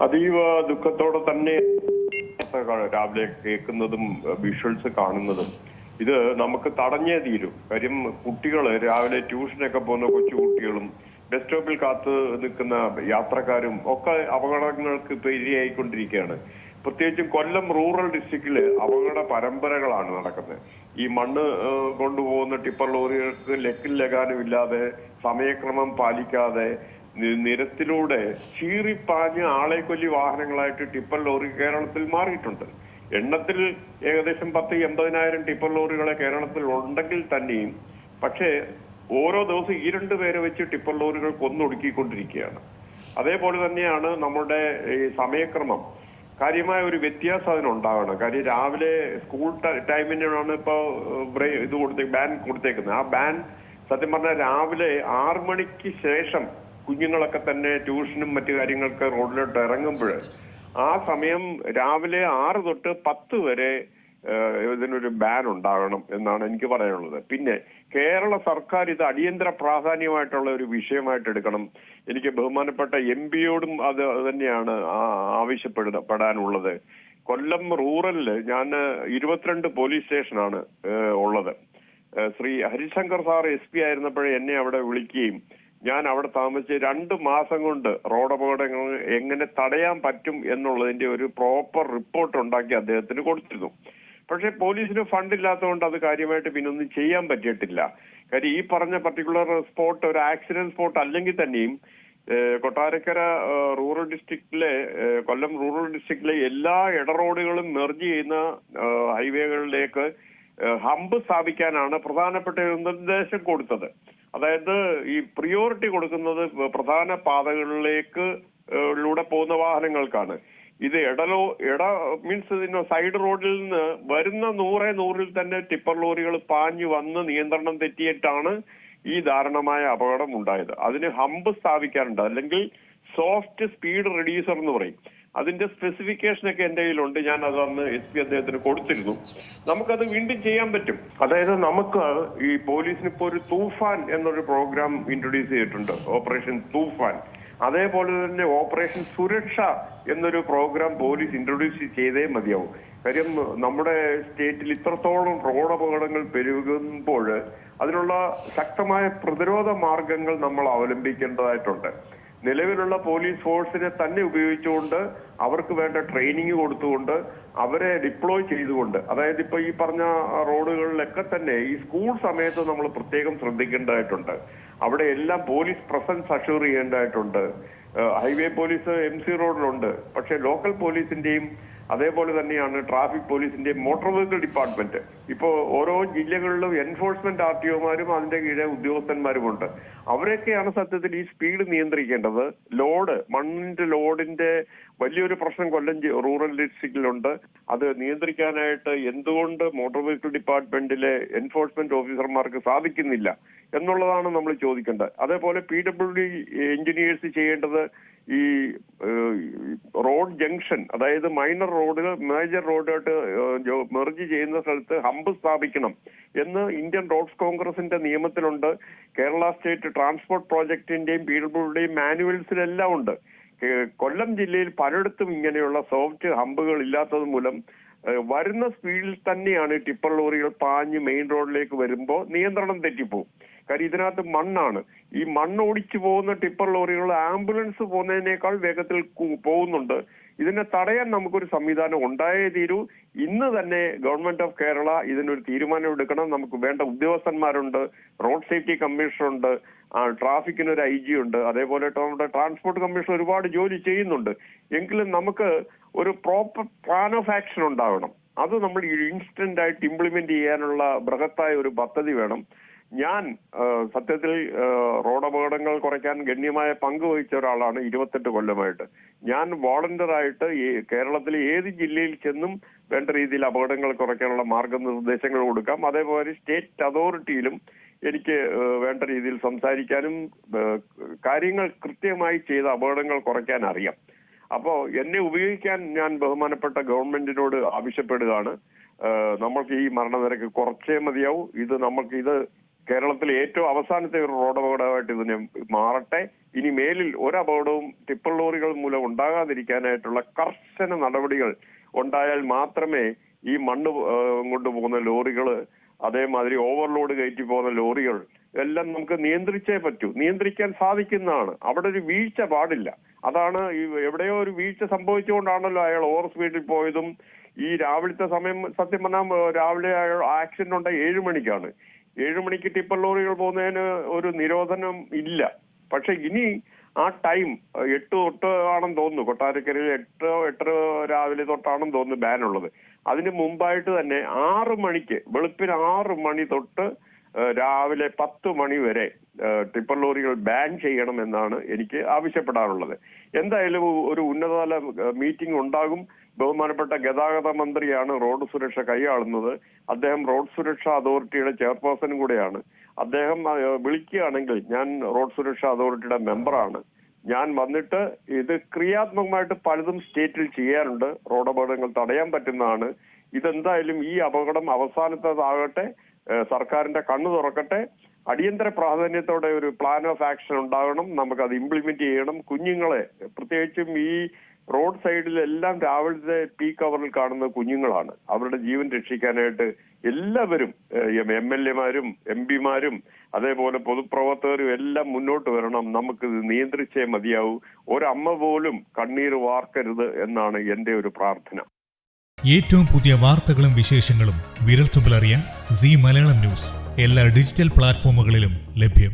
അതീവ ദുഃഖത്തോടെ തന്നെ രാവിലെ കേൾക്കുന്നതും വിഷ്വൽസ് കാണുന്നതും ഇത് നമുക്ക് തടഞ്ഞേ തീരും. കാര്യം കുട്ടികള് രാവിലെ ട്യൂഷനൊക്കെ പോകുന്ന കൊച്ചു കുട്ടികളും ബസ് സ്റ്റോപ്പിൽ കാത്ത് നിൽക്കുന്ന യാത്രക്കാരും ഒക്കെ അപകടങ്ങൾക്ക് ഇപ്പൊ ഇരയായിക്കൊണ്ടിരിക്കുകയാണ്. പ്രത്യേകിച്ചും കൊല്ലം റൂറൽ ഡിസ്ട്രിക്റ്റില് അപകട പരമ്പരകളാണ് നടക്കുന്നത്. ഈ മണ്ണ് കൊണ്ടുപോകുന്ന ടിപ്പർ ലോറികൾക്ക് ലക്കിൽ ലഗാനും ഇല്ലാതെ സമയക്രമം പാലിക്കാതെ നിരത്തിലൂടെ ചീറിപ്പാഞ്ഞ് ആളെ കൊല്ലി വാഹനങ്ങളായിട്ട് ടിപ്പർ ലോറി കേരളത്തിൽ മാറിയിട്ടുണ്ട്. എണ്ണത്തിൽ ഏകദേശം 10,000-80,000 ടിപ്പർ ലോറികളെ കേരളത്തിൽ ഉണ്ടെങ്കിൽ തന്നെയും പക്ഷേ ഓരോ ദിവസം 2 പേരെ വെച്ച് ടിപ്പർ ലോറികൾ കൊന്നൊടുക്കിക്കൊണ്ടിരിക്കുകയാണ്. അതേപോലെ തന്നെയാണ് നമ്മുടെ ഈ സമയക്രമം. കാര്യമായ ഒരു വ്യത്യാസം അതിനുണ്ടാകണം. കാര്യം രാവിലെ സ്കൂൾ ടൈമിനാണ് ഇപ്പൊ ഇത് ബാൻ കൊടുത്തേക്കുന്നത്. ആ ബാൻ സത്യം പറഞ്ഞാൽ രാവിലെ 6 മണിക്ക് ശേഷം കുഞ്ഞുങ്ങളൊക്കെ തന്നെ ട്യൂഷനും മറ്റു കാര്യങ്ങൾക്ക് റോഡിലോട്ട് ഇറങ്ങുമ്പോൾ ആ സമയം രാവിലെ 6 തൊട്ട് 10 വരെ ഇതിനൊരു ബാൻ ഉണ്ടാകണം എന്നാണ് എനിക്ക് പറയാനുള്ളത്. പിന്നെ കേരള സർക്കാർ ഇത് അടിയന്തര പ്രാധാന്യമായിട്ടുള്ള ഒരു വിഷയമായിട്ട് എടുക്കണം. എനിക്ക് ബഹുമാനപ്പെട്ട MP-യോടും അത് തന്നെയാണ് ആവശ്യപ്പെടാനുള്ളത്. കൊല്ലം റൂറലില് ഞാൻ 22 പോലീസ് സ്റ്റേഷനാണ് ഉള്ളത്. ശ്രീ ഹരിശങ്കർ സാർ SP ആയിരുന്നപ്പോഴേ എന്നെ അവിടെ വിളിക്കുകയും ഞാൻ അവിടെ താമസിച്ച് 2 മാസം കൊണ്ട് റോഡ് അപകടങ്ങൾ എങ്ങനെ തടയാൻ പറ്റും എന്നുള്ളതിന്റെ ഒരു പ്രോപ്പർ റിപ്പോർട്ട് ഉണ്ടാക്കി അദ്ദേഹത്തിന് കൊടുത്തിരുന്നു. പക്ഷെ പോലീസിന് ഫണ്ട് ഇല്ലാത്തതുകൊണ്ട് അത് കാര്യമായിട്ട് പിന്നൊന്നും ചെയ്യാൻ പറ്റിയിട്ടില്ല. കാര്യം ഈ പറഞ്ഞ പർട്ടിക്കുലർ സ്പോട്ട് ഒരു ആക്സിഡന്റ് സ്പോട്ട് അല്ലെങ്കിൽ തന്നെയും കൊട്ടാരക്കര റൂറൽ ഡിസ്ട്രിക്റ്റിലെ കൊല്ലം റൂറൽ ഡിസ്ട്രിക്റ്റിലെ എല്ലാ ഇടറോഡുകളും മെർജ് ചെയ്യുന്ന ഹൈവേകളിലേക്ക് ഹമ്പ് സ്ഥാപിക്കാനാണ് പ്രധാനപ്പെട്ട നിർദ്ദേശം കൊടുത്തത്. അതായത് ഈ പ്രിയോറിറ്റി കൊടുക്കുന്നത് പ്രധാന പാതകളിലേക്ക് പോകുന്ന വാഹനങ്ങൾക്കാണ്. ഇത് മീൻസ് സൈഡ് റോഡിൽ നിന്ന് വരുന്ന 100-100-ൽ തന്നെ ടിപ്പർ ലോറികൾ പാഞ്ഞു വന്ന് നിയന്ത്രണം തെറ്റിയിട്ടാണ് ഈ ദാരുണമായ അപകടം ഉണ്ടായത്. അതിന് ഹമ്പ് സ്ഥാപിക്കാറുണ്ട്, അല്ലെങ്കിൽ സോഫ്റ്റ് സ്പീഡ് റെഡ്യൂസർ എന്ന് പറയും. അതിന്റെ സ്പെസിഫിക്കേഷനൊക്കെ എന്റെ കയ്യിലുണ്ട്. ഞാൻ അത് അന്ന് SP അദ്ദേഹത്തിന് കൊടുത്തിരുന്നു. നമുക്കത് വീണ്ടും ചെയ്യാൻ പറ്റും. അതായത് നമുക്ക് ഈ പോലീസിന് ഇപ്പോൾ ഒരു തൂഫാൻ എന്നൊരു പ്രോഗ്രാം ഇൻട്രൊഡ്യൂസ് ചെയ്തിട്ടുണ്ട്, ഓപ്പറേഷൻ തൂഫാൻ. അതേപോലെ തന്നെ ഓപ്പറേഷൻ സുരക്ഷ എന്നൊരു പ്രോഗ്രാം പോലീസ് ഇൻട്രൊഡ്യൂസ് ചെയ്തേ മതിയാവും. കാര്യം നമ്മുടെ സ്റ്റേറ്റിൽ ഇത്രത്തോളം റോഡ് അപകടങ്ങൾ പെരുകുമ്പോൾ അതിനുള്ള ശക്തമായ പ്രതിരോധ മാർഗങ്ങൾ നമ്മൾ അവലംബിക്കേണ്ടതായിട്ടുണ്ട്. നിലവിലുള്ള പോലീസ് ഫോഴ്സിനെ തന്നെ ഉപയോഗിച്ചുകൊണ്ട് അവർക്ക് വേണ്ട ട്രെയിനിങ് കൊടുത്തുകൊണ്ട് അവരെ ഡിപ്ലോയ് ചെയ്തുകൊണ്ട്, അതായത് ഇപ്പൊ ഈ പറഞ്ഞ റോഡുകളിലൊക്കെ തന്നെ ഈ സ്കൂൾ സമയത്ത് നമ്മൾ പ്രത്യേകം ശ്രദ്ധിക്കേണ്ടതായിട്ടുണ്ട്. അവിടെ എല്ലാം പോലീസ് പ്രസൻസ് അഷ്യൂർ ചെയ്യേണ്ടതായിട്ടുണ്ട്. ഹൈവേ പോലീസ് MC റോഡിലുണ്ട്, പക്ഷെ ലോക്കൽ പോലീസിന്റെയും അതേപോലെ തന്നെയാണ് ട്രാഫിക് പോലീസിന്റെയും മോട്ടോർ വെഹിക്കിൾ ഡിപ്പാർട്ട്മെന്റ്. ഇപ്പോ ഓരോ ജില്ലകളിലും എൻഫോഴ്സ്മെന്റ് RTOമാരും അതിന്റെ കീഴെ ഉദ്യോഗസ്ഥന്മാരുമുണ്ട്. അവരൊക്കെയാണ് സത്യത്തിൽ ഈ സ്പീഡ് നിയന്ത്രിക്കേണ്ടത്. മണ്ണിന്റെ ലോഡിന്റെ വലിയൊരു പ്രശ്നം കൊല്ലം റൂറൽ ഡിസ്ട്രിക്റ്റിലുണ്ട്. അത് നിയന്ത്രിക്കാനായിട്ട് എന്തുകൊണ്ട് മോട്ടോർ വെഹിക്കിൾ ഡിപ്പാർട്ട്മെന്റിലെ എൻഫോഴ്സ്മെന്റ് ഓഫീസർമാർക്ക് സാധിക്കുന്നില്ല എന്നുള്ളതാണ് നമ്മൾ ചോദിക്കേണ്ടത്. അതേപോലെ PWD എഞ്ചിനീയേഴ്സ് ചെയ്യേണ്ടത് ഈ റോഡ് ജംഗ്ഷൻ, അതായത് മൈനർ റോഡുകൾ മേജർ റോഡായിട്ട് മെർജ് ചെയ്യുന്ന സ്ഥലത്ത് ഹമ്പ് സ്ഥാപിക്കണം എന്ന് ഇന്ത്യൻ റോഡ്സ് കോൺഗ്രസിന്റെ നിയമത്തിലുണ്ട്. കേരള സ്റ്റേറ്റ് ട്രാൻസ്പോർട്ട് പ്രോജക്ടിന്റെയും PWDയും മാനുവൽസിലെല്ലാം ഉണ്ട്. കൊല്ലം ജില്ലയിൽ പലയിടത്തും ഇങ്ങനെയുള്ള സോഫ്റ്റ് ഹമ്പുകൾ ഇല്ലാത്തത് മൂലം വരുന്ന സ്പീഡിൽ തന്നെയാണ് ടിപ്പർ ലോറികൾ പാഞ്ഞ് മെയിൻ റോഡിലേക്ക് വരുമ്പോൾ നിയന്ത്രണം തെറ്റിപ്പോകും. കാര്യം ഇതിനകത്ത് മണ്ണാണ്. ഈ മണ്ണ് ഓടിച്ചു പോകുന്ന ടിപ്പർ ലോറികൾ ആംബുലൻസ് പോകുന്നതിനേക്കാൾ വേഗത്തിൽ പോകുന്നുണ്ട്. ഇതിനെ തടയാൻ നമുക്കൊരു സംവിധാനം ഉണ്ടായേ തീരൂ. ഇന്ന് തന്നെ ഗവൺമെന്റ് ഓഫ് കേരള ഇതിനൊരു തീരുമാനം എടുക്കണം. നമുക്ക് വേണ്ട ഉദ്യോഗസ്ഥന്മാരുണ്ട്, റോഡ് സേഫ്റ്റി കമ്മീഷണറുണ്ട്, ട്രാഫിക്കിനൊരു IG ഉണ്ട്, അതേപോലെ നമ്മുടെ ട്രാൻസ്പോർട്ട് കമ്മീഷൻ ഒരുപാട് ജോലി ചെയ്യുന്നുണ്ട്. എങ്കിലും നമുക്ക് ഒരു പ്രോപ്പർ പ്ലാൻ ഓഫ് ആക്ഷൻ ഉണ്ടാവണം. അത് നമ്മൾ ഇൻസ്റ്റന്റ് ആയിട്ട് ഇംപ്ലിമെന്റ് ചെയ്യാനുള്ള ബൃഹത്തായ ഒരു പദ്ധതി വേണം. ഞാൻ സത്യത്തിൽ റോഡ് അപകടങ്ങൾ കുറയ്ക്കാൻ ഗണ്യമായ പങ്ക് വഹിച്ച ഒരാളാണ് 28 കൊല്ലമായിട്ട്. ഞാൻ വോളണ്ടിയറായിട്ട് കേരളത്തിലെ ഏത് ജില്ലയിൽ ചെന്നും വേണ്ട രീതിയിൽ അപകടങ്ങൾ കുറയ്ക്കാനുള്ള മാർഗനിർദ്ദേശങ്ങൾ കൊടുക്കാം. അതേപോലെ സ്റ്റേറ്റ് അതോറിറ്റിയിലും എനിക്ക് വേണ്ട രീതിയിൽ സംസാരിക്കാനും കാര്യങ്ങൾ കൃത്യമായി ചെയ്ത അപകടങ്ങൾ കുറയ്ക്കാൻ അറിയാം. അപ്പോ എന്നെ ഉപയോഗിക്കാൻ ഞാൻ ബഹുമാനപ്പെട്ട ഗവൺമെന്റിനോട് ആവശ്യപ്പെടുകയാണ്. നമ്മൾക്ക് ഈ മരണനിരക്ക് കുറച്ചേ മതിയാവും. ഇത് കേരളത്തിലെ ഏറ്റവും അവസാനത്തെ ഒരു റോഡ് അപകടമായിട്ട് ഇതിനെ മാറട്ടെ. ഇനി മേലിൽ ഒരപകടവും ടിപ്പർ ലോറികൾ മൂലം ഉണ്ടാകാതിരിക്കാനായിട്ടുള്ള കർശന നടപടികൾ ഉണ്ടായാൽ മാത്രമേ ഈ മണ്ണ് കൊണ്ടുപോകുന്ന ലോറികൾ, അതേമാതിരി ഓവർലോഡ് കയറ്റി പോകുന്ന ലോറികൾ എല്ലാം നമുക്ക് നിയന്ത്രിച്ചേ പറ്റൂ. നിയന്ത്രിക്കാൻ സാധിക്കുന്നതാണ്. അവിടെ ഒരു വീഴ്ച പാടില്ല. അതാണ് എവിടെയോ ഒരു വീഴ്ച സംഭവിച്ചുകൊണ്ടാണല്ലോ അയാൾ ഓവർ സ്പീഡിൽ പോയതും. ഈ രാവിലത്തെ സമയം സത്യം പറഞ്ഞാൽ രാവിലെ ആക്സിഡന്റ് ഉണ്ടായി 7 മണിക്കാണ്. 7 മണിക്ക് ടിപ്പർ ലോറികൾ പോകുന്നതിന് ഒരു നിരോധനം ഇല്ല. പക്ഷെ ഇനി ആ ടൈം 8 തൊട്ട് ആണെന്ന് തോന്നുന്നു. കൊട്ടാരക്കരയിൽ 8 രാവിലെ തൊട്ടാണെന്ന് തോന്നുന്നു ബാൻ ഉള്ളത്. അതിന് മുമ്പായിട്ട് തന്നെ 6 മണിക്ക്, വെളുപ്പിന് 6 മണി തൊട്ട് രാവിലെ 10 മണി വരെ ടിപ്പർ ലോറികൾ ബാൻ ചെയ്യണമെന്നാണ് എനിക്ക് ആവശ്യപ്പെടാനുള്ളത്. എന്തായാലും ഒരു ഉന്നതതല മീറ്റിംഗ് ഉണ്ടാകും. ബഹുമാനപ്പെട്ട ഗതാഗത മന്ത്രിയാണ് റോഡ് സുരക്ഷ കൈയാളുന്നത്. അദ്ദേഹം റോഡ് സുരക്ഷാ അതോറിറ്റിയുടെ ചെയർപേഴ്സണും കൂടെയാണ്. അദ്ദേഹം വിളിക്കുകയാണെങ്കിൽ, ഞാൻ റോഡ് സുരക്ഷാ അതോറിറ്റിയുടെ മെമ്പറാണ്, ഞാൻ വന്നിട്ട് ഇത് ക്രിയാത്മകമായിട്ട് പലതും സ്റ്റേറ്റിൽ ചെയ്യാറുണ്ട്. റോഡ് അപകടങ്ങൾ തടയാൻ പറ്റുന്നതാണ്. ഇതെന്തായാലും ഈ അപകടം അവസാനത്തേതാകട്ടെ, സർക്കാരിന്റെ കണ്ണു തുറക്കട്ടെ. അടിയന്തര പ്രാധാന്യത്തോടെ ഒരു പ്ലാൻ ഓഫ് ആക്ഷൻ ഉണ്ടാകണം. നമുക്കത് ഇംപ്ലിമെന്റ് ചെയ്യണം. കുഞ്ഞുങ്ങളെ, പ്രത്യേകിച്ചും ഈ റോഡ് സൈഡിലെല്ലാം രാവിലത്തെ പീക്ക് അവറിൽ കാണുന്ന കുഞ്ഞുങ്ങളാണ്. അവരുടെ ജീവൻ രക്ഷിക്കാനായിട്ട് എല്ലാവരും, MLA മാരും MP മാരും അതേപോലെ പൊതുപ്രവർത്തകരും എല്ലാം മുന്നോട്ട് വരണം. നമുക്കിത് നിയന്ത്രിച്ചേ മതിയാവൂ. ഒരമ്മ പോലും കണ്ണീർ വാർക്കരുത് എന്നാണ് എന്റെ ഒരു പ്രാർത്ഥന. ഏറ്റവും പുതിയ വാർത്തകളും വിശേഷങ്ങളും വിരൽത്തുമ്പിലറിയാൻ സീ മലയാളം ന്യൂസ് എല്ലാ ഡിജിറ്റൽ പ്ലാറ്റ്ഫോമുകളിലും ലഭ്യം.